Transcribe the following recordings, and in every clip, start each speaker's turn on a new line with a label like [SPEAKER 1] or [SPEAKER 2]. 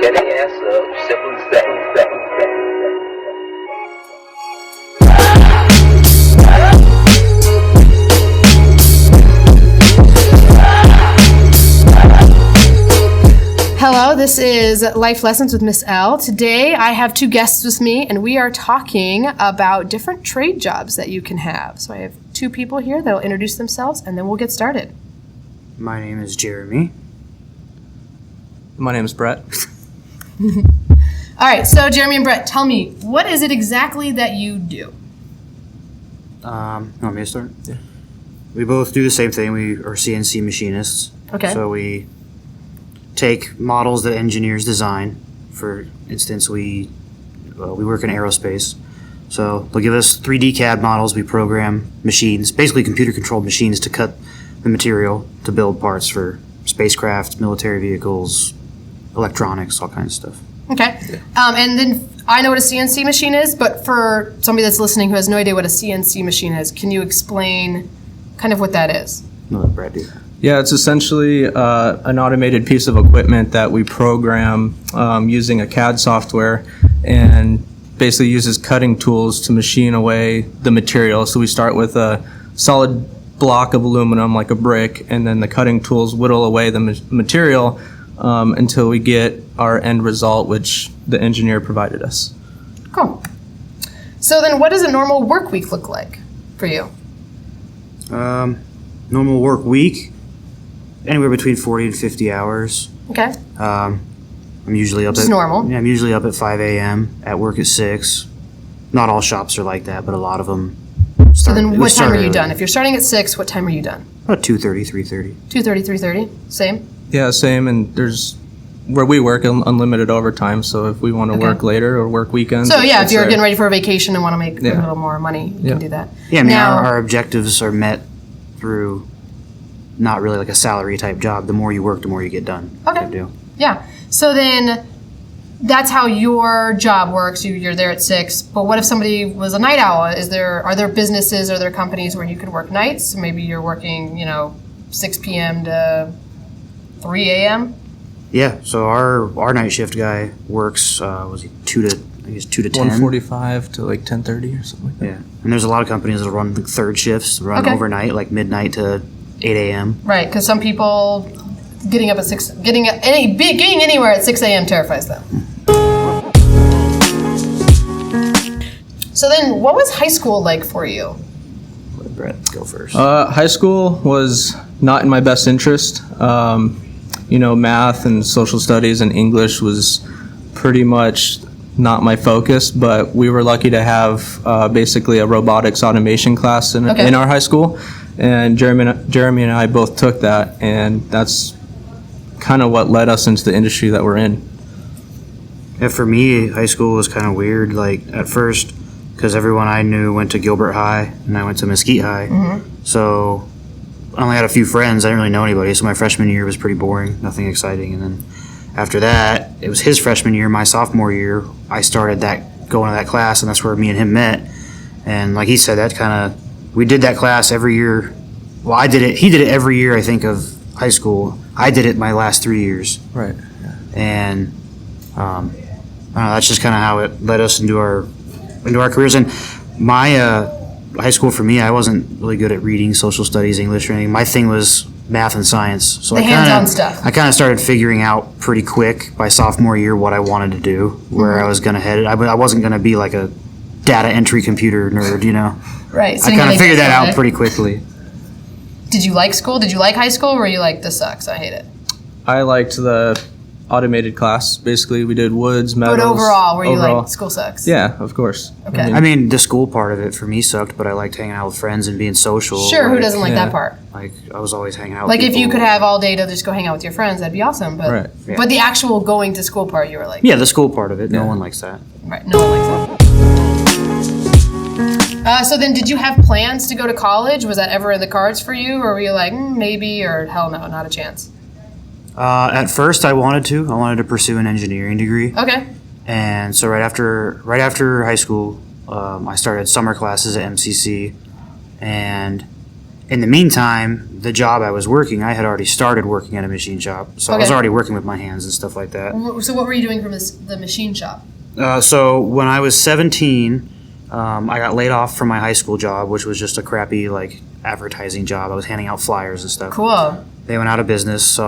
[SPEAKER 1] Tear their ass up, simple as that.
[SPEAKER 2] Hello, this is Life Lessons with Miss L. Today I have two guests with me and we are talking about different trade jobs that you can have. So I have two people here that will introduce themselves and then we'll get started.
[SPEAKER 3] My name is Jeremy.
[SPEAKER 4] My name is Brett.
[SPEAKER 2] All right, so Jeremy and Brett, tell me, what is it exactly that you do?
[SPEAKER 3] You want me to start? Yeah. We both do the same thing. We are CNC machinists.
[SPEAKER 2] Okay.
[SPEAKER 3] So we take models that engineers design. For instance, we work in aerospace. So they'll give us 3D CAD models. We program machines, basically computer-controlled machines, to cut the material to build parts for spacecraft, military vehicles, electronics, all kinds of stuff.
[SPEAKER 2] Okay. And then I know what a CNC machine is, but for somebody that's listening who has no idea what a CNC machine is, can you explain kind of what that is?
[SPEAKER 3] I'll let Brad do that.
[SPEAKER 4] Yeah, it's essentially an automated piece of equipment that we program using a CAD software and basically uses cutting tools to machine away the material. So we start with a solid block of aluminum like a brick, and then the cutting tools whittle away the material until we get our end result, which the engineer provided us.
[SPEAKER 2] Cool. So then what does a normal work week look like for you?
[SPEAKER 3] Normal work week, anywhere between 40 and 50 hours.
[SPEAKER 2] Okay.
[SPEAKER 3] I'm usually up
[SPEAKER 2] Just
[SPEAKER 3] at
[SPEAKER 2] normal.
[SPEAKER 3] Yeah, I'm usually up at 5 a.m. at work at 6. Not all shops are like that, but a lot of them.
[SPEAKER 2] So then what time are you done? If you're starting at 6, what time are you done?
[SPEAKER 3] About 2:30, 3:30.
[SPEAKER 2] 2:30, 3:30? Same?
[SPEAKER 4] Yeah, same, and there's where we work unlimited overtime, so if we want to work later or work weekends.
[SPEAKER 2] So yeah, if
[SPEAKER 4] it's
[SPEAKER 2] you're
[SPEAKER 4] there.
[SPEAKER 2] getting ready for a vacation and want to make a
[SPEAKER 4] Yeah.
[SPEAKER 2] little more money, you can do that.
[SPEAKER 3] Yeah, I mean,
[SPEAKER 2] Now,
[SPEAKER 3] our objectives are met through not really like a salary type job. The more you work, the more you get done.
[SPEAKER 2] Okay.
[SPEAKER 3] type deal.
[SPEAKER 2] yeah. So then that's how your job works. You're there at 6. But what if somebody was a night owl? Are there businesses, are there companies where you could work nights? Maybe you're working, 6 p.m. to 3 a.m.?
[SPEAKER 3] Yeah, so our night shift guy works, was he 2 to 10?
[SPEAKER 4] 1:45 to like 10:30 or something like that.
[SPEAKER 3] Yeah, and there's a lot of companies that run like third shifts, run overnight, like midnight to 8 a.m.
[SPEAKER 2] Right, because some people getting up at 6, getting anywhere at 6 a.m. terrifies them. So then, what was high school like for you?
[SPEAKER 3] Let Brett go first.
[SPEAKER 4] High school was not in my best interest. Math and social studies and English was pretty much not my focus, but we were lucky to have basically a robotics automation class in our high school, and Jeremy and I both took that, and that's kind of what led us into the industry that we're in.
[SPEAKER 3] Yeah, for me, high school was kind of weird, like at first, because everyone I knew went to Gilbert High, and I went to Mesquite High, so I only had a few friends. I didn't really know anybody, so my freshman year was pretty boring, nothing exciting. And then after that, it was his freshman year. My sophomore year, I started going to that class, and that's where me and him met. And like he said, we did that class every year. Well, I did it. He did it every year, I think, of high school. I did it my last 3 years.
[SPEAKER 4] Right.
[SPEAKER 3] And I don't know, that's just kind of how it led us into our careers. And my high school, for me, I wasn't really good at reading, social studies, English, or anything. My thing was math and science. So
[SPEAKER 2] The hands-on stuff.
[SPEAKER 3] I kind of started figuring out pretty quick by sophomore year what I wanted to do, where I was going to head it. I wasn't going to be like a data entry computer nerd,
[SPEAKER 2] Right. So
[SPEAKER 3] I kind of figured that out pretty quickly.
[SPEAKER 2] Did you like school? Did you like high school, or were you like, this sucks, I hate it?
[SPEAKER 4] I liked the automated class. Basically, we did woods, metals.
[SPEAKER 2] But overall, were you like, school sucks?
[SPEAKER 4] Yeah, of course.
[SPEAKER 2] Okay.
[SPEAKER 3] I mean, the school part of it for me sucked, but I liked hanging out with friends and being social.
[SPEAKER 2] Sure, who doesn't like that part?
[SPEAKER 3] Like, I was always hanging out
[SPEAKER 2] Like,
[SPEAKER 3] with
[SPEAKER 2] if you
[SPEAKER 3] people.
[SPEAKER 2] could have all day to just go hang out with your friends, that'd be awesome. But
[SPEAKER 4] Right.
[SPEAKER 3] Yeah.
[SPEAKER 2] but the actual going to school part, you were like,
[SPEAKER 3] Yeah, the school part of it. No
[SPEAKER 4] Yeah.
[SPEAKER 3] one likes that.
[SPEAKER 2] right, no one likes that. So then, did you have plans to go to college? Was that ever in the cards for you, or were you like, maybe, or hell no, not a chance?
[SPEAKER 3] At first, I wanted to pursue an engineering degree.
[SPEAKER 2] Okay.
[SPEAKER 3] And so right after high school, I started summer classes at MCC, and in the meantime, the job I was working, I had already started working at a machine shop. So I was
[SPEAKER 2] Okay.
[SPEAKER 3] already working with my hands and stuff like that.
[SPEAKER 2] So what were you doing from the machine shop?
[SPEAKER 3] So when I was 17, I got laid off from my high school job, which was just a crappy like advertising job. I was handing out flyers and stuff.
[SPEAKER 2] Cool.
[SPEAKER 3] They went out of business. So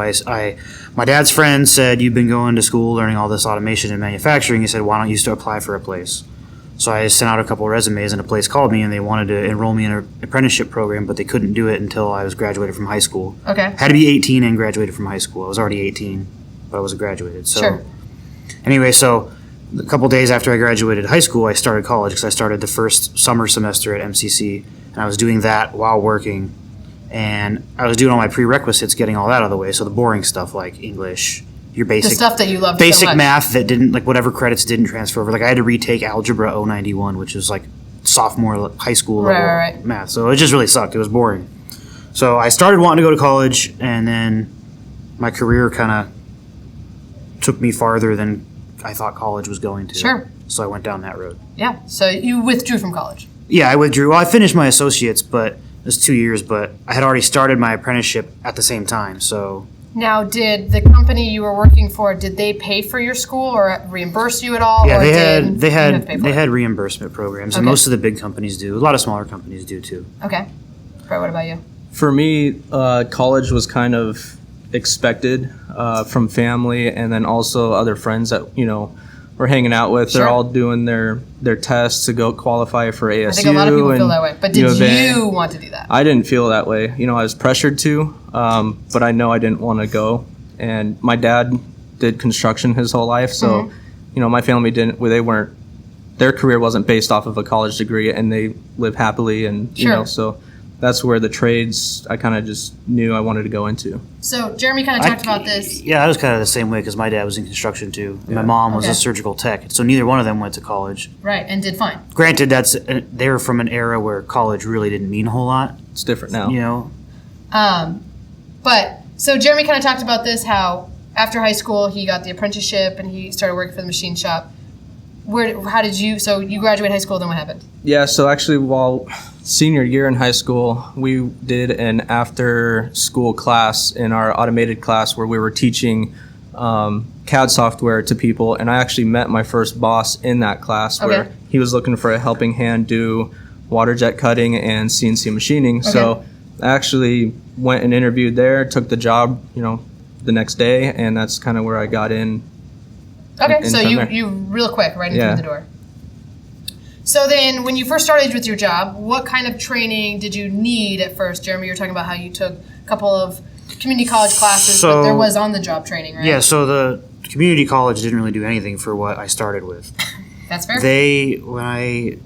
[SPEAKER 3] my dad's friend said, "You've been going to school learning all this automation and manufacturing." He said, "Why don't you still apply for a place?" So I sent out a couple of resumes, and a place called me, and they wanted to enroll me in an apprenticeship program, but they couldn't do it until I was graduated from high school.
[SPEAKER 2] Okay.
[SPEAKER 3] Had to be 18 and graduated from high school. I was already 18, but I wasn't graduated. So
[SPEAKER 2] Sure.
[SPEAKER 3] anyway, so a couple days after I graduated high school, I started college because I started the first summer semester at MCC, and I was doing that while working, and I was doing all my prerequisites, getting all that out of the way. So the boring stuff like English, your
[SPEAKER 2] The
[SPEAKER 3] basic
[SPEAKER 2] stuff that you loved so
[SPEAKER 3] basic
[SPEAKER 2] much.
[SPEAKER 3] math that didn't, like, whatever credits didn't transfer over. Like I had to retake algebra 091, which was like sophomore high school level
[SPEAKER 2] Right.
[SPEAKER 3] math. So it just really sucked. It was boring. So I started wanting to go to college, and then my career kind of took me farther than I thought college was going to.
[SPEAKER 2] Sure.
[SPEAKER 3] So I went down that road.
[SPEAKER 2] Yeah. So you withdrew from college.
[SPEAKER 3] Yeah, I withdrew. Well, I finished my associates, but it was 2 years, but I had already started my apprenticeship at the same time. So
[SPEAKER 2] Now, did the company you were working for, did they pay for your school or reimburse you at all?
[SPEAKER 3] yeah,
[SPEAKER 2] or
[SPEAKER 3] they
[SPEAKER 2] did
[SPEAKER 3] had
[SPEAKER 2] you have to pay for
[SPEAKER 3] they
[SPEAKER 2] it?
[SPEAKER 3] had reimbursement programs, and
[SPEAKER 2] Okay.
[SPEAKER 3] most of the big companies do. A lot of smaller companies do too.
[SPEAKER 2] Okay. Brett, what about you?
[SPEAKER 4] For me, college was kind of expected from family, and then also other friends that we're hanging out with.
[SPEAKER 2] Sure.
[SPEAKER 4] They're all doing their tests to go qualify for ASU.
[SPEAKER 2] I think a lot of people feel
[SPEAKER 4] and
[SPEAKER 2] that way. But
[SPEAKER 4] U
[SPEAKER 2] did
[SPEAKER 4] of A.
[SPEAKER 2] you want to do that?
[SPEAKER 4] I didn't feel that way. I was pressured to, but I know I didn't want to go. And my dad did construction his whole life, so my family didn't. They weren't. Their career wasn't based off of a college degree, and they live happily. And
[SPEAKER 2] Sure.
[SPEAKER 4] so that's where the trades I kind of just knew I wanted to go into.
[SPEAKER 2] So Jeremy kind of talked about this.
[SPEAKER 3] Yeah, I was kind of the same way because my dad was in construction too. And my mom was
[SPEAKER 2] Okay.
[SPEAKER 3] a surgical tech, so neither one of them went to college.
[SPEAKER 2] Right, and did fine.
[SPEAKER 3] Granted, they were from an era where college really didn't mean a whole lot.
[SPEAKER 4] It's different now.
[SPEAKER 3] You know,
[SPEAKER 2] But so Jeremy kind of talked about this, how after high school he got the apprenticeship and he started working for the machine shop. How did you? So you graduated high school, then what happened?
[SPEAKER 4] Yeah, so actually, while senior year in high school, we did an after-school class in our automated class where we were teaching CAD software to people, and I actually met my first boss in that class where
[SPEAKER 2] Okay.
[SPEAKER 4] he was looking for a helping hand do water jet cutting and CNC machining. So I actually went and interviewed there, took the job, the next day, and that's kind of where I got in.
[SPEAKER 2] Okay,
[SPEAKER 4] And
[SPEAKER 2] so
[SPEAKER 4] from
[SPEAKER 2] you
[SPEAKER 4] there.
[SPEAKER 2] real quick right in
[SPEAKER 4] Yeah.
[SPEAKER 2] through the door. So then, when you first started with your job, what kind of training did you need at first? Jeremy, you were talking about how you took a couple of community college classes, but
[SPEAKER 3] So-
[SPEAKER 2] there was on-the-job training, right?
[SPEAKER 3] yeah. So the community college didn't really do anything for what I started with.
[SPEAKER 2] That's fair.
[SPEAKER 3] When I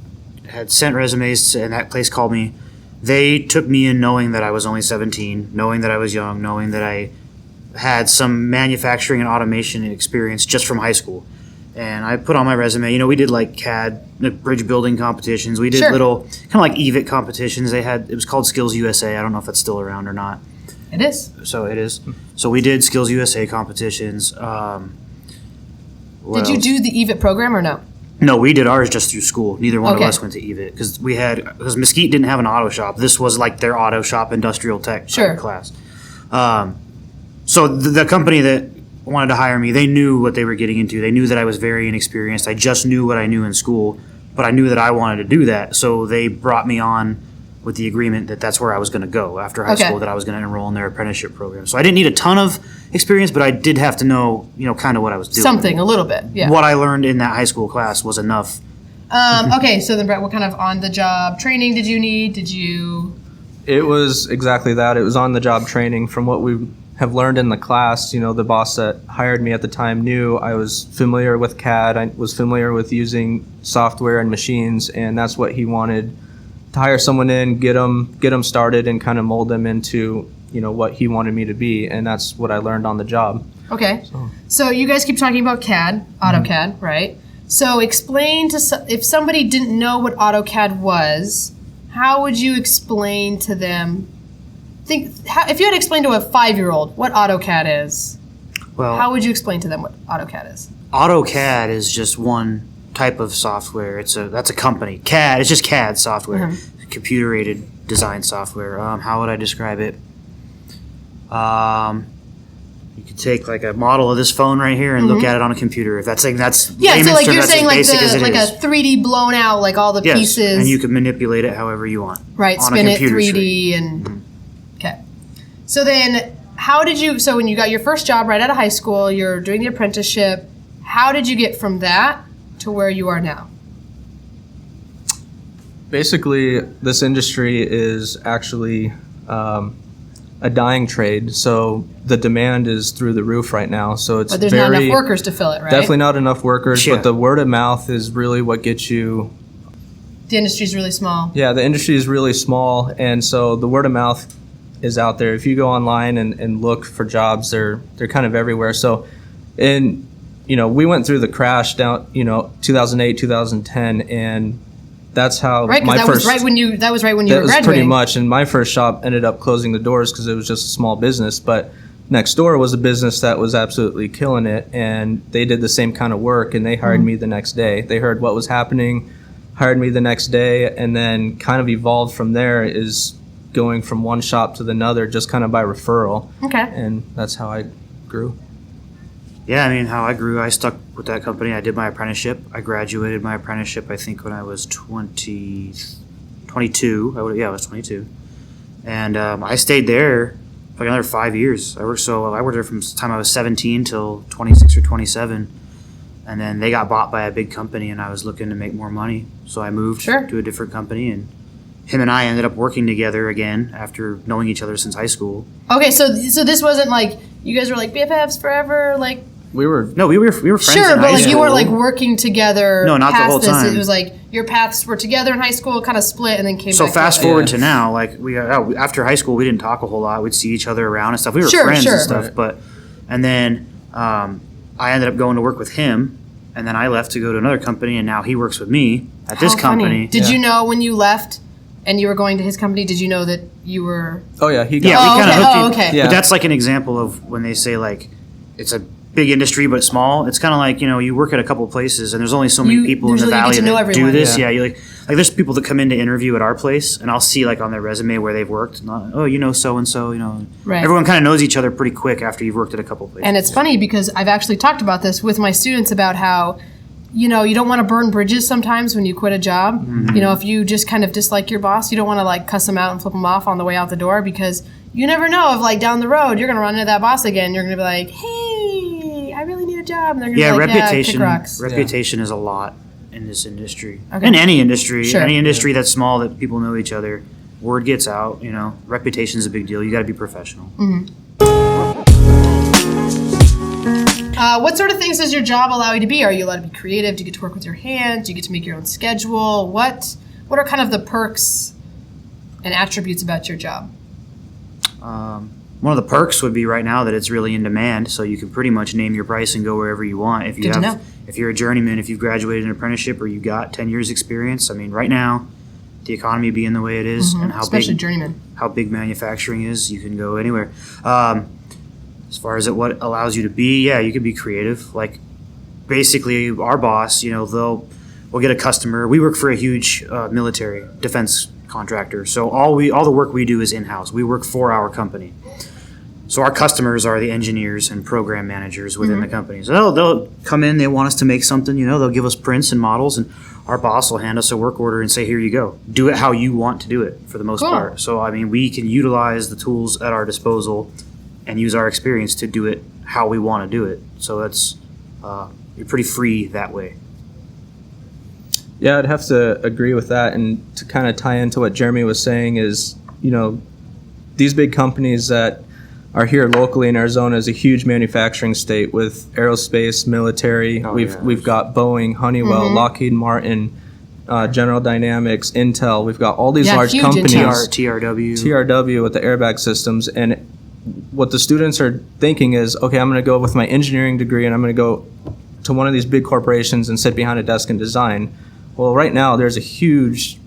[SPEAKER 3] had sent resumes and that place called me, they took me in knowing that I was only 17, knowing that I was young, knowing that I had some manufacturing and automation experience just from high school. And I put on my resume, we did like CAD, bridge building competitions. We did
[SPEAKER 2] Sure.
[SPEAKER 3] little, kind of like EVIT competitions. It was called Skills USA. I don't know if that's still around or not.
[SPEAKER 2] It is.
[SPEAKER 3] So it is. So we did Skills USA competitions.
[SPEAKER 2] Did you do the EVIT program or no?
[SPEAKER 3] No, we did ours just through school. Neither one
[SPEAKER 2] Okay.
[SPEAKER 3] of us went to EVIT because Mesquite didn't have an auto shop. This was like their auto shop industrial tech
[SPEAKER 2] Sure.
[SPEAKER 3] class. So the company that wanted to hire me, they knew what they were getting into. They knew that I was very inexperienced. I just knew what I knew in school, but I knew that I wanted to do that. So they brought me on with the agreement that that's where I was going to go after high
[SPEAKER 2] Okay.
[SPEAKER 3] school, that I was going to enroll in their apprenticeship program. So I didn't need a ton of experience, but I did have to know, kind of what I was doing.
[SPEAKER 2] Something, a little bit, yeah.
[SPEAKER 3] What I learned in that high school class was enough.
[SPEAKER 2] Okay, so then Brett, what kind of on-the-job training did you need? Did you...
[SPEAKER 4] It was exactly that. It was on-the-job training. From what we have learned in the class, the boss that hired me at the time knew I was familiar with CAD. I was familiar with using software and machines, and that's what he wanted, to hire someone in, get them started, and kind of mold them into what he wanted me to be, and that's what I learned on the job.
[SPEAKER 2] Okay. So you guys keep talking about CAD, AutoCAD, right? So explain if somebody didn't know what AutoCAD was, how would you explain to them? If you had to explain to a 5-year-old what AutoCAD is,
[SPEAKER 3] Well,
[SPEAKER 2] how would you explain to them what AutoCAD is?
[SPEAKER 3] AutoCAD is just one type of software. That's a company. CAD, it's just CAD software, computer-aided design software. How would I describe it? You could take like a model of this phone right here and look at it on a computer. If that's
[SPEAKER 2] Yeah, so
[SPEAKER 3] layman's
[SPEAKER 2] like
[SPEAKER 3] term,
[SPEAKER 2] you're
[SPEAKER 3] that's
[SPEAKER 2] saying
[SPEAKER 3] as
[SPEAKER 2] like
[SPEAKER 3] basic as it
[SPEAKER 2] like
[SPEAKER 3] is.
[SPEAKER 2] a 3D blown out, like all the
[SPEAKER 3] Yes,
[SPEAKER 2] pieces.
[SPEAKER 3] and you can manipulate it however you want.
[SPEAKER 2] Right,
[SPEAKER 3] on
[SPEAKER 2] spin
[SPEAKER 3] a
[SPEAKER 2] it
[SPEAKER 3] computer
[SPEAKER 2] 3D
[SPEAKER 3] screen.
[SPEAKER 2] and okay. So then, how did you? So when you got your first job right out of high school, you're doing the apprenticeship. How did you get from that to where you are now?
[SPEAKER 4] Basically, this industry is actually a dying trade, so the demand is through the roof right now. So it's
[SPEAKER 2] But there's not enough workers to fill it, right?
[SPEAKER 4] definitely not enough workers,
[SPEAKER 3] Yeah.
[SPEAKER 4] but the word of mouth is really what gets you.
[SPEAKER 2] The industry's really small.
[SPEAKER 4] Yeah, the industry is really small, and so the word of mouth is out there. If you go online and look for jobs, they're kind of everywhere. So, and we went through the crash down, 2008, 2010, and that's how
[SPEAKER 2] Right,
[SPEAKER 4] my
[SPEAKER 2] because
[SPEAKER 4] first.
[SPEAKER 2] that was right when you
[SPEAKER 4] That
[SPEAKER 2] were
[SPEAKER 4] was
[SPEAKER 2] graduating.
[SPEAKER 4] pretty much, and my first shop ended up closing the doors because it was just a small business. But next door was a business that was absolutely killing it, and they did the same kind of work, and they hired me the next day. They heard what was happening, hired me the next day, and then kind of evolved from there. Is going from one shop to another just kind of by referral,
[SPEAKER 2] Okay.
[SPEAKER 4] and that's how I grew.
[SPEAKER 3] Yeah, I mean, how I grew, I stuck with that company. I did my apprenticeship. I graduated my apprenticeship, I think, when I was 22. I was 22. And I stayed there for another 5 years. I worked there from the time I was 17 till 26 or 27. And then they got bought by a big company, and I was looking to make more money. So I moved
[SPEAKER 2] Sure.
[SPEAKER 3] to a different company, and him and I ended up working together again after knowing each other since high school.
[SPEAKER 2] Okay, so this wasn't like you guys were like BFFs forever, like
[SPEAKER 4] We were
[SPEAKER 3] No, we were friends
[SPEAKER 2] sure,
[SPEAKER 3] in
[SPEAKER 2] but
[SPEAKER 3] high
[SPEAKER 2] like you
[SPEAKER 3] school.
[SPEAKER 2] weren't like working together.
[SPEAKER 3] No, not the
[SPEAKER 2] past
[SPEAKER 3] whole
[SPEAKER 2] this.
[SPEAKER 3] time.
[SPEAKER 2] It was like your paths were together in high school, kind of split, and then came
[SPEAKER 3] So
[SPEAKER 2] back.
[SPEAKER 3] fast
[SPEAKER 2] together.
[SPEAKER 3] forward to now, like after high school, we didn't talk a whole lot. We'd see each other around and stuff. We were
[SPEAKER 2] Sure,
[SPEAKER 3] friends
[SPEAKER 2] sure.
[SPEAKER 3] and stuff,
[SPEAKER 4] Right.
[SPEAKER 3] and then I ended up going to work with him, and then I left to go to another company, and now he works with me at this
[SPEAKER 2] How funny.
[SPEAKER 3] company.
[SPEAKER 2] Did
[SPEAKER 4] Yeah.
[SPEAKER 2] you know when you left and you were going to his company? Did you know that you were?
[SPEAKER 4] Oh yeah, he got.
[SPEAKER 3] Yeah,
[SPEAKER 2] Oh,
[SPEAKER 3] we kind
[SPEAKER 2] okay.
[SPEAKER 3] of hooked.
[SPEAKER 2] Oh, okay.
[SPEAKER 4] Yeah.
[SPEAKER 3] But that's like an example of when they say like it's a big industry but small. It's kind of like you work at a couple of places, and there's only so many
[SPEAKER 2] You-
[SPEAKER 3] people in the
[SPEAKER 2] there's like- you
[SPEAKER 3] valley
[SPEAKER 2] get to know
[SPEAKER 3] that do
[SPEAKER 2] everyone.
[SPEAKER 3] this.
[SPEAKER 4] Yeah.
[SPEAKER 3] Yeah, you like there's people that come in to interview at our place, and I'll see like on their resume where they've worked. Not, so and so.
[SPEAKER 2] Right.
[SPEAKER 3] Everyone kind of knows each other pretty quick after you've worked at a couple of places.
[SPEAKER 2] And it's funny because I've actually talked about this with my students about how, you don't want to burn bridges sometimes when you quit a job.
[SPEAKER 3] Mm-hmm.
[SPEAKER 2] If you just kind of dislike your boss, you don't want to like cuss them out and flip them off on the way out the door because you never know if like down the road you're going to run into that boss again. You're going to be like, hey, I really need a job. And they're going to
[SPEAKER 3] yeah,
[SPEAKER 2] be like,
[SPEAKER 3] reputation.
[SPEAKER 2] yeah, kick rocks.
[SPEAKER 3] Reputation is a lot in this industry.
[SPEAKER 2] Okay.
[SPEAKER 3] In any industry,
[SPEAKER 2] Sure.
[SPEAKER 3] any industry that's small that people know each other. Word gets out. Reputation is a big deal. You got to be professional.
[SPEAKER 2] What sort of things does your job allow you to be? Are you allowed to be creative? Do you get to work with your hands? Do you get to make your own schedule? What are kind of the perks and attributes about your job?
[SPEAKER 3] One of the perks would be right now that it's really in demand, so you can pretty much name your price and go wherever you want. If you
[SPEAKER 2] Good to
[SPEAKER 3] have,
[SPEAKER 2] know.
[SPEAKER 3] if you're a journeyman, if you've graduated an apprenticeship or you got 10 years experience, I mean, right now, the economy being the way it is, and how
[SPEAKER 2] Especially
[SPEAKER 3] big
[SPEAKER 2] journeyman.
[SPEAKER 3] how big manufacturing is, you can go anywhere. As far as what allows you to be, yeah, you can be creative. Like basically, our boss, we'll get a customer. We work for a huge military defense contractor, so all the work we do is in house. We work for our company. So our customers are the engineers and program managers within the company. So they'll come in, they want us to make something, they'll give us prints and models, and our boss will hand us a work order and say, here you go. Do it how you want to do it for the most
[SPEAKER 2] Cool.
[SPEAKER 3] part. So, I mean, we can utilize the tools at our disposal and use our experience to do it how we want to do it. So that's, you're pretty free that way.
[SPEAKER 4] Yeah, I'd have to agree with that. And to kind of tie into what Jeremy was saying is, these big companies that are here locally in Arizona is a huge manufacturing state with aerospace, military.
[SPEAKER 3] Oh,
[SPEAKER 4] we've
[SPEAKER 3] yeah.
[SPEAKER 4] we've got Boeing, Honeywell, Lockheed Martin, General Dynamics, Intel. We've got all these
[SPEAKER 2] Yeah,
[SPEAKER 4] large
[SPEAKER 2] huge
[SPEAKER 4] companies.
[SPEAKER 2] Intel.
[SPEAKER 3] TRW.
[SPEAKER 4] TRW with the airbag systems, and what the students are thinking is, okay, I'm going to go with my engineering degree and I'm going to go to one of these big corporations and sit behind a desk and design. Well, right now there's a huge,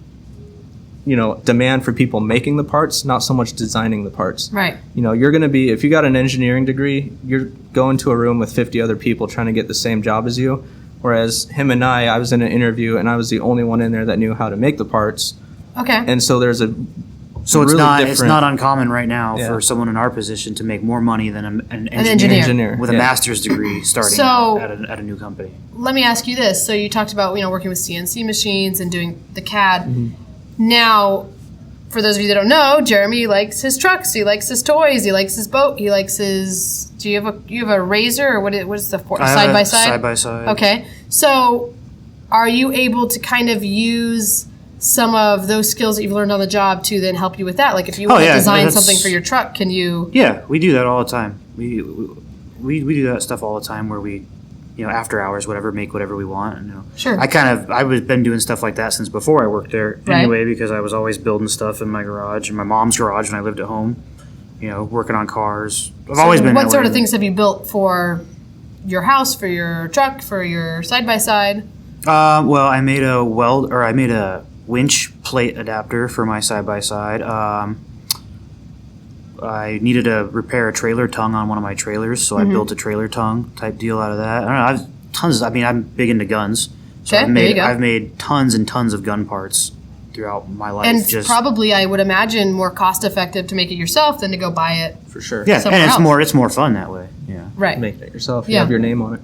[SPEAKER 4] demand for people making the parts, not so much designing the parts.
[SPEAKER 2] Right.
[SPEAKER 4] You're going to be, if you got an engineering degree, you're going to a room with 50 other people trying to get the same job as you. Whereas him and I was in an interview and I was the only one in there that knew how to make the parts.
[SPEAKER 2] Okay.
[SPEAKER 4] And so there's a
[SPEAKER 3] So it's
[SPEAKER 4] really
[SPEAKER 3] not
[SPEAKER 4] different.
[SPEAKER 3] it's not uncommon right now
[SPEAKER 4] Yeah.
[SPEAKER 3] for someone in our position to make more money than an
[SPEAKER 2] engineer.
[SPEAKER 3] with a master's degree starting
[SPEAKER 2] So-
[SPEAKER 3] at a new company.
[SPEAKER 2] Let me ask you this. So you talked about, working with CNC machines and doing the CAD.
[SPEAKER 3] Mm-hmm.
[SPEAKER 2] Now, for those of you that don't know, Jeremy likes his trucks. He likes his toys. He likes his boat. He likes his. Do you have a razor or what is the side by side?
[SPEAKER 3] Side by side.
[SPEAKER 2] Okay. So, are you able to kind of use some of those skills that you've learned on the job to then help you with that? Like if you want to design something for your truck, can you?
[SPEAKER 3] Yeah, we do that all the time. We do that stuff all the time where we, after hours, whatever, make whatever we want.
[SPEAKER 2] Sure.
[SPEAKER 3] I've been doing stuff like that since before I worked there
[SPEAKER 2] Right.
[SPEAKER 3] anyway, because I was always building stuff in my garage, in my mom's garage when I lived at home. Working on cars. I've always been.
[SPEAKER 2] What
[SPEAKER 3] that
[SPEAKER 2] sort
[SPEAKER 3] way.
[SPEAKER 2] of things have you built for your house, for your truck, for your side by side?
[SPEAKER 3] Well, I made a winch plate adapter for my side by side. I needed to repair a trailer tongue on one of my trailers, so I built a trailer tongue type deal out of that. I don't know. I've tons. I mean, I'm big into guns, so
[SPEAKER 2] Okay, there you go.
[SPEAKER 3] I've made tons and tons of gun parts throughout my life.
[SPEAKER 2] And probably, I would imagine, more cost effective to make it yourself than to go buy it.
[SPEAKER 4] For sure.
[SPEAKER 3] yeah,
[SPEAKER 2] somewhere
[SPEAKER 3] and
[SPEAKER 2] else.
[SPEAKER 3] it's more fun that way. Yeah.
[SPEAKER 2] Right.
[SPEAKER 4] Make it yourself.
[SPEAKER 2] Yeah.
[SPEAKER 4] You have your name on it.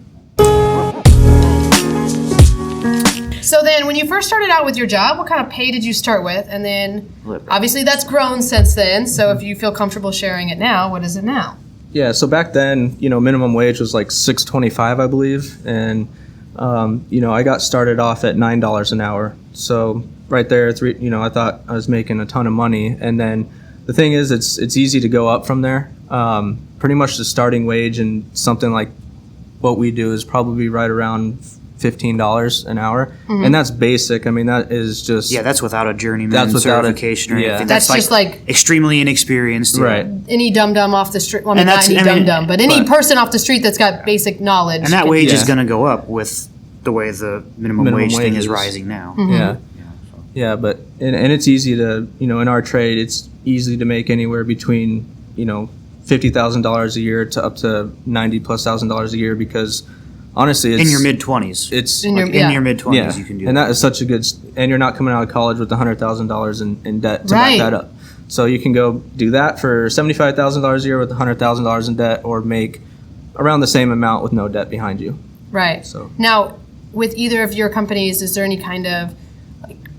[SPEAKER 2] So then, when you first started out with your job, what kind of pay did you start with? And then, obviously, that's grown since then. So if you feel comfortable sharing it now, what is it now?
[SPEAKER 4] Yeah, so back then, minimum wage was like $6.25, I believe, and I got started off at $9 an hour. So right there, I thought I was making a ton of money. And then the thing is, it's easy to go up from there. Pretty much the starting wage and something like what we do is probably right around $15 an hour, and that's basic. I mean, that is just
[SPEAKER 3] That's without a journeyman
[SPEAKER 4] That's without
[SPEAKER 3] certification or
[SPEAKER 4] yeah.
[SPEAKER 3] anything.
[SPEAKER 2] That's just like
[SPEAKER 3] extremely inexperienced. Yeah.
[SPEAKER 4] right.
[SPEAKER 2] any dum-dum off the street. Well, I mean,
[SPEAKER 3] And
[SPEAKER 2] not any dum-dum, but any
[SPEAKER 4] but-
[SPEAKER 2] person off the street that's got basic knowledge.
[SPEAKER 3] And that
[SPEAKER 2] can-
[SPEAKER 3] wage is
[SPEAKER 4] Yeah.
[SPEAKER 3] going to go up with the way the minimum wage thing is rising now.
[SPEAKER 4] Yeah. Yeah, but and it's easy to in our trade it's easy to make anywhere between $50,000 a year to up to $90,000+ a year because honestly it's
[SPEAKER 3] In your mid 20s.
[SPEAKER 4] it's
[SPEAKER 2] In your-
[SPEAKER 3] in
[SPEAKER 2] yeah.
[SPEAKER 3] your mid 20s
[SPEAKER 4] yeah,
[SPEAKER 3] you can do
[SPEAKER 4] and
[SPEAKER 3] that.
[SPEAKER 4] that is such a good and you're not coming out of college with $100,000 in debt to
[SPEAKER 2] Right.
[SPEAKER 4] back that up. So you can go do that for $75,000 a year with $100,000 in debt, or make around the same amount with no debt behind you.
[SPEAKER 2] Right.
[SPEAKER 4] So-
[SPEAKER 2] Now, with either of your companies, is there any kind of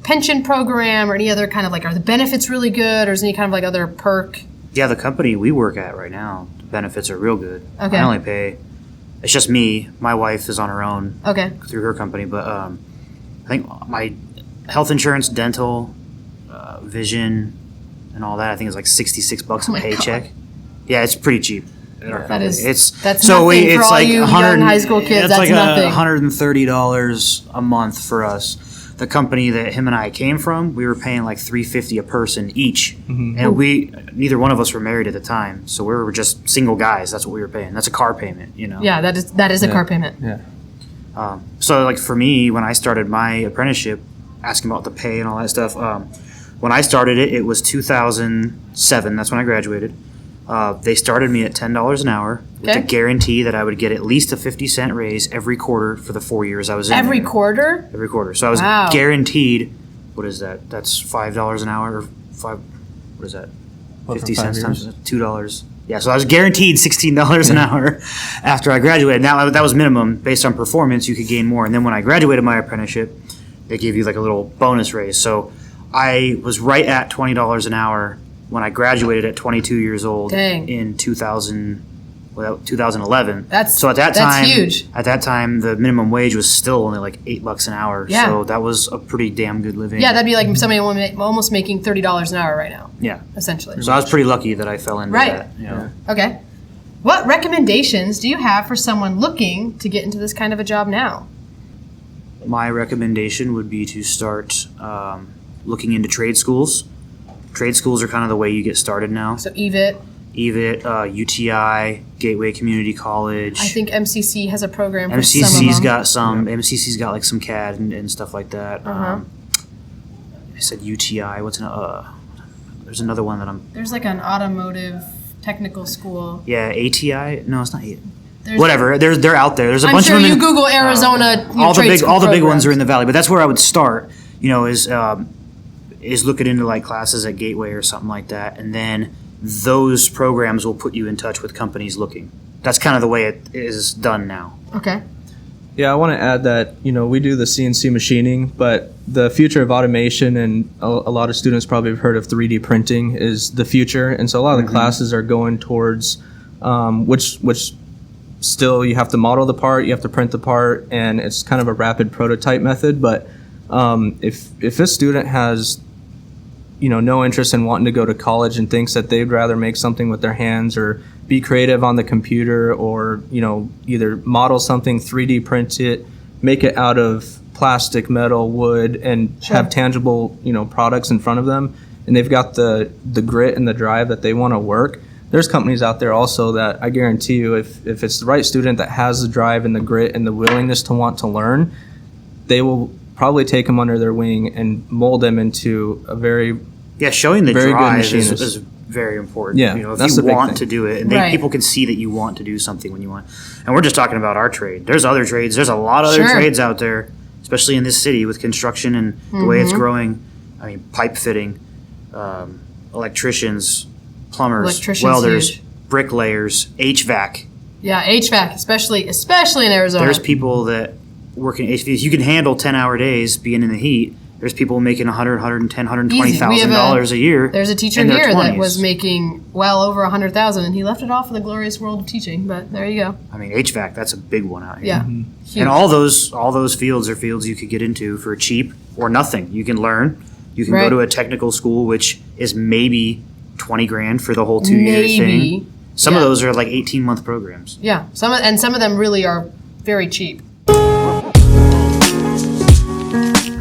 [SPEAKER 2] pension program or any other kind of are the benefits really good, or is any kind of other perk?
[SPEAKER 3] Yeah, the company we work at right now, the benefits are real good.
[SPEAKER 2] Okay.
[SPEAKER 3] I only pay, it's just me. My wife is on her own
[SPEAKER 2] Okay.
[SPEAKER 3] through her company, but I think my health insurance, dental, vision, and all that, I think is like $66
[SPEAKER 2] Oh
[SPEAKER 3] a
[SPEAKER 2] my
[SPEAKER 3] paycheck.
[SPEAKER 2] God.
[SPEAKER 3] Yeah, it's pretty cheap. At our
[SPEAKER 2] That
[SPEAKER 3] company.
[SPEAKER 2] is- that's nothing for all you young high school kids,
[SPEAKER 3] It's
[SPEAKER 2] that's
[SPEAKER 3] like
[SPEAKER 2] nothing.
[SPEAKER 3] $130 a month for us. The company that him and I came from, we were paying like $350 a person each, and neither one of us were married at the time, so we were just single guys. That's what we were paying. That's a car payment,
[SPEAKER 2] Yeah, that is a car payment.
[SPEAKER 4] Yeah.
[SPEAKER 3] So like for me, when I started my apprenticeship, asking about the pay and all that stuff, when I started it was 2007. That's when I graduated. They started me at $10 an hour with
[SPEAKER 2] Okay.
[SPEAKER 3] a guarantee that I would get at least a 50-cent raise every quarter for the 4 years I was in
[SPEAKER 2] Every
[SPEAKER 3] there.
[SPEAKER 2] quarter?
[SPEAKER 3] Every quarter. So I was
[SPEAKER 2] Wow.
[SPEAKER 3] guaranteed. What is that? That's $5 an hour. Or five. What is that?
[SPEAKER 4] What, for
[SPEAKER 3] 50
[SPEAKER 4] 5
[SPEAKER 3] cents times
[SPEAKER 4] years?
[SPEAKER 3] $2. Yeah. So I was guaranteed $16 an hour after I graduated. Now that was minimum. Based on performance, you could gain more. And then when I graduated my apprenticeship, they gave you like a little bonus raise. So I was right at $20 an hour when I graduated at 22 years old.
[SPEAKER 2] Dang.
[SPEAKER 3] In 2011.
[SPEAKER 2] That's-
[SPEAKER 3] so at that
[SPEAKER 2] that's
[SPEAKER 3] time.
[SPEAKER 2] huge.
[SPEAKER 3] At that time, the minimum wage was still only like $8 an hour.
[SPEAKER 2] Yeah.
[SPEAKER 3] So that was a pretty damn good living.
[SPEAKER 2] Yeah, that'd be like somebody almost making $30 an hour right now,
[SPEAKER 3] Yeah.
[SPEAKER 2] essentially.
[SPEAKER 3] So I was pretty lucky that I fell into
[SPEAKER 2] Right.
[SPEAKER 3] that. You know.
[SPEAKER 2] Okay. What recommendations do you have for someone looking to get into this kind of a job now?
[SPEAKER 3] My recommendation would be to start looking into trade schools. Trade schools are kind of the way you get started now.
[SPEAKER 2] So EVIT,
[SPEAKER 3] EVIT, UTI, Gateway Community College.
[SPEAKER 2] I think MCC has a program for some
[SPEAKER 3] MCC's
[SPEAKER 2] of them.
[SPEAKER 3] got some. MCC's got like some CAD and stuff like that.
[SPEAKER 2] Uh-huh.
[SPEAKER 3] I said UTI. What's there's another one that I'm.
[SPEAKER 2] There's like an automotive technical school.
[SPEAKER 3] Yeah, ATI. No, it's not.
[SPEAKER 2] There's-
[SPEAKER 3] Whatever. They're out there. There's a
[SPEAKER 2] I'm
[SPEAKER 3] bunch
[SPEAKER 2] sure
[SPEAKER 3] of them.
[SPEAKER 2] you Google Arizona
[SPEAKER 3] all the
[SPEAKER 2] trade
[SPEAKER 3] big
[SPEAKER 2] school
[SPEAKER 3] all the big ones
[SPEAKER 2] programs.
[SPEAKER 3] are in the valley, but that's where I would start. Is is looking into like classes at Gateway or something like that, and then those programs will put you in touch with companies looking. That's kind of the way it is done now.
[SPEAKER 2] Okay.
[SPEAKER 4] Yeah, I want to add that, we do the CNC machining, but the future of automation, and a lot of students probably have heard of 3D printing, is the future. And so a lot of the classes are going towards, which still you have to model the part, you have to print the part, and it's kind of a rapid prototype method. But if a student has, no interest in wanting to go to college and thinks that they'd rather make something with their hands or be creative on the computer, or either model something, 3D print it, make it out of plastic, metal, wood, and have tangible products in front of them, and they've got the grit and the drive that they want to work. There's companies out there also that I guarantee you, if it's the right student that has the drive and the grit and the willingness to want to learn, they will probably take them under their wing and mold them into a very
[SPEAKER 3] showing the
[SPEAKER 4] very
[SPEAKER 3] drive
[SPEAKER 4] good machinist.
[SPEAKER 3] is very important.
[SPEAKER 4] Yeah,
[SPEAKER 3] if
[SPEAKER 4] that's
[SPEAKER 3] you
[SPEAKER 4] the big
[SPEAKER 3] want
[SPEAKER 4] thing.
[SPEAKER 3] to do it, and
[SPEAKER 2] Right.
[SPEAKER 3] people can see that you want to do something when you want. And we're just talking about our trade. There's other trades. There's a lot of other
[SPEAKER 2] Sure.
[SPEAKER 3] trades out there, especially in this city with construction and the way it's growing. I mean, pipe fitting, electricians, plumbers,
[SPEAKER 2] Electricians,
[SPEAKER 3] welders,
[SPEAKER 2] huge.
[SPEAKER 3] bricklayers, HVAC.
[SPEAKER 2] Yeah, HVAC, especially in Arizona.
[SPEAKER 3] There's people that work in HVAC. You can handle 10-hour days being in the heat. There's people making $100,000, $110,000, $120,000 a year.
[SPEAKER 2] There's a teacher
[SPEAKER 3] in their
[SPEAKER 2] here that
[SPEAKER 3] 20s.
[SPEAKER 2] was making well over $100,000, and he left it off for the glorious world of teaching. But there you go.
[SPEAKER 3] I mean, HVAC, that's a big one out here.
[SPEAKER 2] Yeah, huge.
[SPEAKER 3] And all those fields are fields you could get into for cheap or nothing. You can learn. You can
[SPEAKER 2] Right.
[SPEAKER 3] go to a technical school, which is maybe $20,000 for the whole 2-year
[SPEAKER 2] Maybe.
[SPEAKER 3] thing. Some of
[SPEAKER 2] Yeah.
[SPEAKER 3] those are like 18-month programs.
[SPEAKER 2] Yeah, some of them really are very cheap.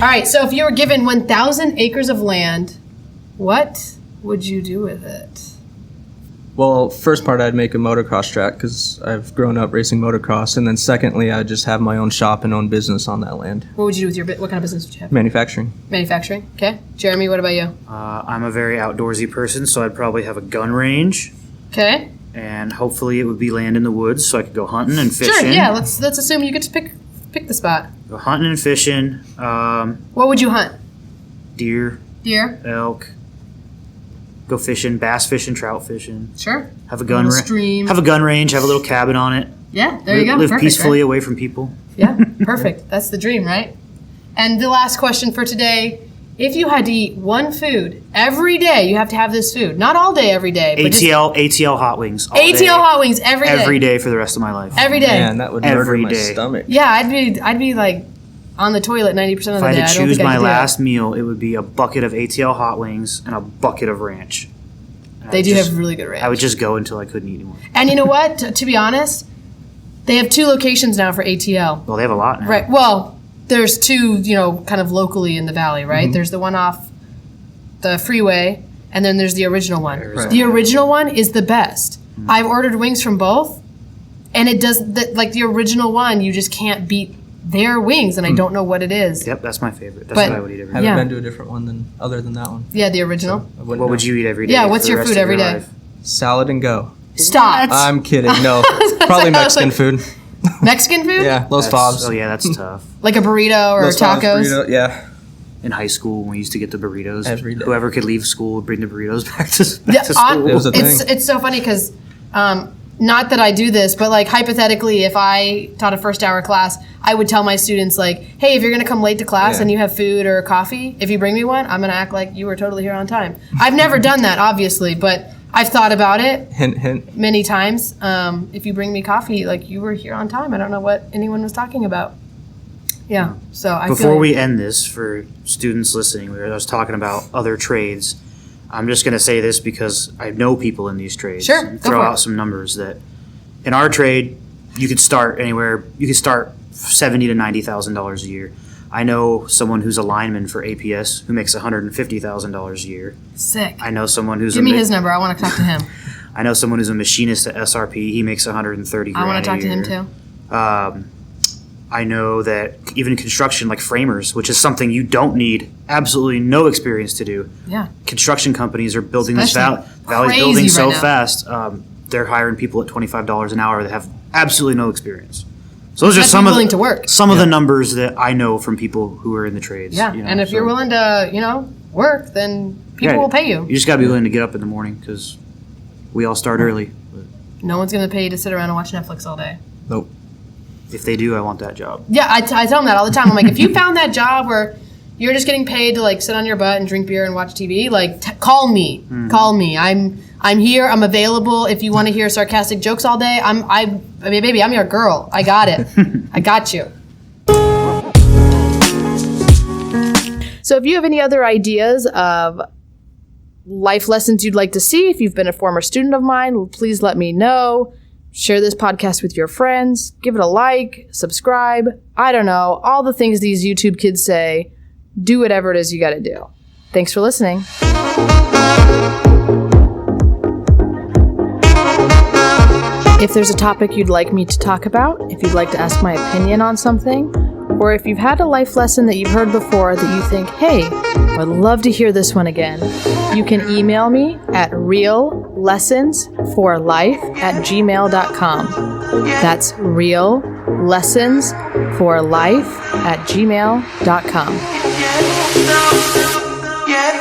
[SPEAKER 2] All right, so if you were given 1,000 acres of land, what would you do with it?
[SPEAKER 4] Well, first part, I'd make a motocross track because I've grown up racing motocross, and then secondly, I'd just have my own shop and own business on that land.
[SPEAKER 2] What would you do with what kind of business would you have?
[SPEAKER 4] Manufacturing.
[SPEAKER 2] Manufacturing. Okay, Jeremy, what about you?
[SPEAKER 3] I'm a very outdoorsy person, so I'd probably have a gun range,
[SPEAKER 2] Okay,
[SPEAKER 3] and hopefully it would be land in the woods so I could go hunting and fishing.
[SPEAKER 2] sure. Yeah, let's assume you get to pick the spot.
[SPEAKER 3] Go hunting and fishing,
[SPEAKER 2] What would you hunt?
[SPEAKER 3] deer,
[SPEAKER 2] Deer.
[SPEAKER 3] elk. Go fishing, bass fishing, trout fishing.
[SPEAKER 2] Sure.
[SPEAKER 3] Have a gun
[SPEAKER 2] Little stream.
[SPEAKER 3] Have a gun range. Have a little cabin on it.
[SPEAKER 2] Yeah, there you go.
[SPEAKER 3] Live
[SPEAKER 2] Perfect,
[SPEAKER 3] peacefully
[SPEAKER 2] right?
[SPEAKER 3] away from people.
[SPEAKER 2] Yeah, perfect. That's the dream, right? And the last question for today: if you had to eat one food every day, you have to have this food. Not all day, every day. But
[SPEAKER 3] ATL hot wings. all day.
[SPEAKER 2] ATL hot wings every day.
[SPEAKER 3] Every day for the rest of my life.
[SPEAKER 2] Every day.
[SPEAKER 4] Man, that would murder
[SPEAKER 3] Every
[SPEAKER 4] my
[SPEAKER 3] day.
[SPEAKER 4] stomach.
[SPEAKER 2] Yeah, I'd be like on the toilet 90% of
[SPEAKER 3] If
[SPEAKER 2] the
[SPEAKER 3] I
[SPEAKER 2] day.
[SPEAKER 3] had
[SPEAKER 2] I
[SPEAKER 3] to
[SPEAKER 2] don't
[SPEAKER 3] choose
[SPEAKER 2] think I
[SPEAKER 3] my
[SPEAKER 2] could do
[SPEAKER 3] last meal, it would be a bucket of ATL hot wings and a bucket of ranch.
[SPEAKER 2] it. They do have really good ranch.
[SPEAKER 3] I would just go until I couldn't eat anymore.
[SPEAKER 2] And you know what? To be honest, they have 2 locations now for ATL.
[SPEAKER 3] Well, they have a lot now.
[SPEAKER 2] Right. Well, there's 2, kind of locally in the valley, right?
[SPEAKER 3] Mm-hmm.
[SPEAKER 2] There's the one off the freeway, and then there's the original one.
[SPEAKER 3] Right.
[SPEAKER 2] The original one is the best. I've ordered wings from both, and it does like the original one. You just can't beat their wings, and I don't know what it is.
[SPEAKER 3] Yep, that's my favorite. That's
[SPEAKER 2] But-
[SPEAKER 3] what I would eat every day.
[SPEAKER 4] Haven't
[SPEAKER 2] Yeah.
[SPEAKER 4] been to a different one other than that one.
[SPEAKER 2] Yeah, the original.
[SPEAKER 4] I wouldn't
[SPEAKER 3] What
[SPEAKER 4] know.
[SPEAKER 3] would you eat every day?
[SPEAKER 2] Yeah, what's
[SPEAKER 3] for the
[SPEAKER 2] your
[SPEAKER 3] rest
[SPEAKER 2] food
[SPEAKER 3] of
[SPEAKER 2] every day?
[SPEAKER 3] life?
[SPEAKER 4] Salad and go.
[SPEAKER 2] Stop.
[SPEAKER 4] I'm kidding. No, probably
[SPEAKER 2] I was
[SPEAKER 4] Mexican
[SPEAKER 2] like-
[SPEAKER 4] food.
[SPEAKER 2] Mexican food?
[SPEAKER 4] Yeah, Los
[SPEAKER 3] That's-
[SPEAKER 4] Fabs.
[SPEAKER 3] Oh yeah, that's tough.
[SPEAKER 2] Like a burrito or
[SPEAKER 4] Los Fabs
[SPEAKER 2] tacos?
[SPEAKER 4] burrito, yeah.
[SPEAKER 3] In high school, when we used to get the burritos,
[SPEAKER 4] Every day.
[SPEAKER 3] whoever could leave school would bring the burritos back to
[SPEAKER 2] Yeah,
[SPEAKER 3] school.
[SPEAKER 4] It was a
[SPEAKER 2] it's
[SPEAKER 4] thing.
[SPEAKER 2] it's so funny because not that I do this, but like hypothetically, if I taught a first hour class, I would tell my students like, "Hey, if you're going to come late to class
[SPEAKER 4] Yeah.
[SPEAKER 2] and you have food or coffee, if you bring me one, I'm going to act like you were totally here on time." I've never done that, obviously, but I've thought about it
[SPEAKER 4] Hint, hint.
[SPEAKER 2] many times. If you bring me coffee, like you were here on time. I don't know what anyone was talking about. Yeah, so I
[SPEAKER 3] Before
[SPEAKER 2] feel
[SPEAKER 3] we end this, for students listening, I was talking about other trades. I'm just going to say this because I know people in these trades.
[SPEAKER 2] Sure,
[SPEAKER 3] and
[SPEAKER 2] go
[SPEAKER 3] throw
[SPEAKER 2] for
[SPEAKER 3] out
[SPEAKER 2] it.
[SPEAKER 3] some numbers that in our trade you could start anywhere. You could start $70,000 to $90,000 a year. I know someone who's a lineman for APS who makes $150,000 a year.
[SPEAKER 2] sick.
[SPEAKER 3] I know someone who's
[SPEAKER 2] Give me his number. I want to talk to him.
[SPEAKER 3] I know someone who's a machinist at SRP. He makes $130,000.
[SPEAKER 2] I want to talk to him
[SPEAKER 3] year.
[SPEAKER 2] too.
[SPEAKER 3] I know that even construction, like framers, which is something you don't need absolutely no experience to do.
[SPEAKER 2] Yeah.
[SPEAKER 3] Construction companies are building this
[SPEAKER 2] Especially
[SPEAKER 3] valley's
[SPEAKER 2] crazy
[SPEAKER 3] building so
[SPEAKER 2] right now.
[SPEAKER 3] fast. They're hiring people at $25 an hour that have absolutely no experience. So those are
[SPEAKER 2] Have to
[SPEAKER 3] some
[SPEAKER 2] be
[SPEAKER 3] of
[SPEAKER 2] willing
[SPEAKER 3] the,
[SPEAKER 2] to work.
[SPEAKER 3] some of the numbers that I know from people who are in the trades.
[SPEAKER 2] Yeah,
[SPEAKER 3] you know,
[SPEAKER 2] and if
[SPEAKER 3] so-
[SPEAKER 2] you're willing to, work, then people will pay you.
[SPEAKER 3] You just got to be willing to get up in the morning because we all start early. But
[SPEAKER 2] No one's going to pay you to sit around and watch Netflix all day.
[SPEAKER 4] Nope.
[SPEAKER 3] if they do, I want that job.
[SPEAKER 2] Yeah, I tell them that all the time. I'm like, if you found that job where you're just getting paid to like sit on your butt and drink beer and watch TV, like call me. Call me. I'm here. I'm available. If you want to hear sarcastic jokes all day, I mean, baby, I'm your girl. I got it. I got you. So if you have any other ideas of life lessons you'd like to see, if you've been a former student of mine, please let me know. Share this podcast with your friends. Give it a like, subscribe. I don't know. All the things these YouTube kids say. Do whatever it is you got to do. Thanks for listening. If there's a topic you'd like me to talk about, if you'd like to ask my opinion on something, or if you've had a life lesson that you've heard before that you think, hey, I'd love to hear this one again, you can email me at reallessonsforlife@gmail.com. That's reallessonsforlife@gmail.com.